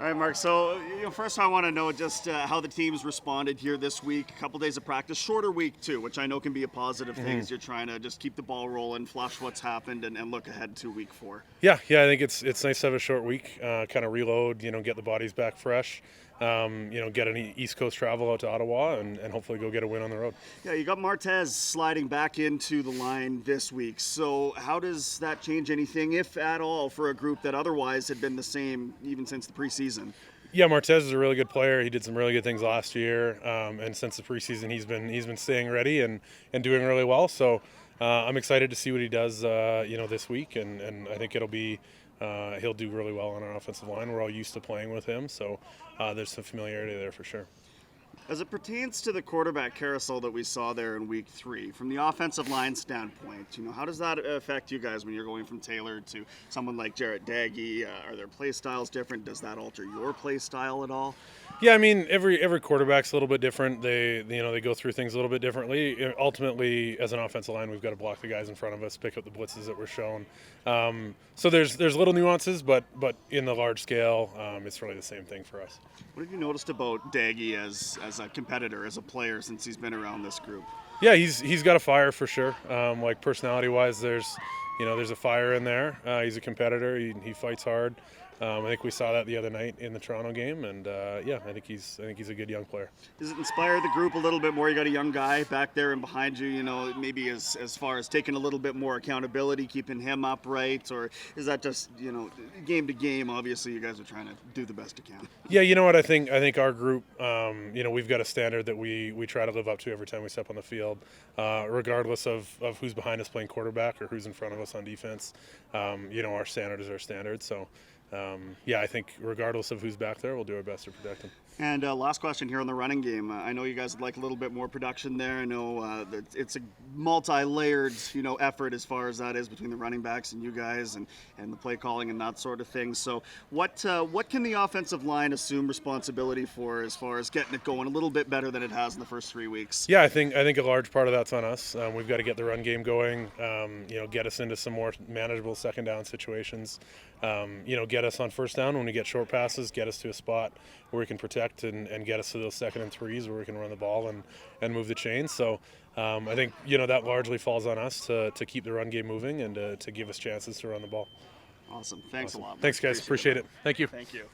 All right, Mark. So, first I want to know just how the team's responded here this week. A couple days of practice, shorter week too, which I know can be a positive thing as you're trying to just keep the ball rolling, flush what's happened, and look ahead to week 4. Yeah. I think it's nice to have a short week, kind of reload, get the bodies back fresh, get an East Coast travel out to Ottawa, and hopefully go get a win on the road. Yeah, you got Martez sliding back into the line this week. So how does that change anything, if at all, for a group that otherwise had been the same even since the preseason? Yeah, Martez is a really good player. He did some really good things last year, and since the preseason, he's been staying ready and doing really well. So I'm excited to see what he does, this week, and I think it'll be he'll do really well on our offensive line. We're all used to playing with him, so there's some familiarity there for sure. As it pertains to the quarterback carousel that we saw there in week 3, from the offensive line standpoint, how does that affect you guys when you're going from Taylor to someone like Jarret, Doege? Are their play styles different? Does that alter your play style at all? Yeah, I mean, every quarterback's a little bit different. They go through things a little bit differently. Ultimately, as an offensive line, we've got to block the guys in front of us, pick up the blitzes that we're shown. So there's little nuances, but in the large scale, it's really the same thing for us. What have you noticed about Doege as a competitor, as a player, since he's been around this group? Yeah, he's got a fire for sure. Like personality-wise, there's a fire in there. He's a competitor. He fights hard. I think we saw that the other night in the Toronto game, and I think he's a good young player. Does it inspire the group a little bit more? You got a young guy back there and behind you, maybe as far as taking a little bit more accountability, keeping him upright, or is that just, game to game? Obviously, you guys are trying to do the best you can. Yeah, you know what? I think our group, we've got a standard that we try to live up to every time we step on the field, regardless of who's behind us playing quarterback or who's in front of us on defense. Our standard is our standard, so. I think regardless of who's back there, we'll do our best to protect them. And last question here on the running game. I know you guys would like a little bit more production there. I know that it's a multi-layered, effort as far as that is between the running backs and you guys and the play calling and that sort of thing. So what can the offensive line assume responsibility for as far as getting it going a little bit better than it has in the first 3 weeks? Yeah, I think a large part of that's on us. We've got to get the run game going, get us into some more manageable second down situations, get us on first down when we get short passes, get us to a spot where we can protect and get us to those 2nd and 3s where we can run the ball and move the chains. So I think, that largely falls on us to keep the run game moving and to give us chances to run the ball. Awesome. Thanks a lot, Mark. Thanks, guys. Appreciate it. Thank you. Thank you.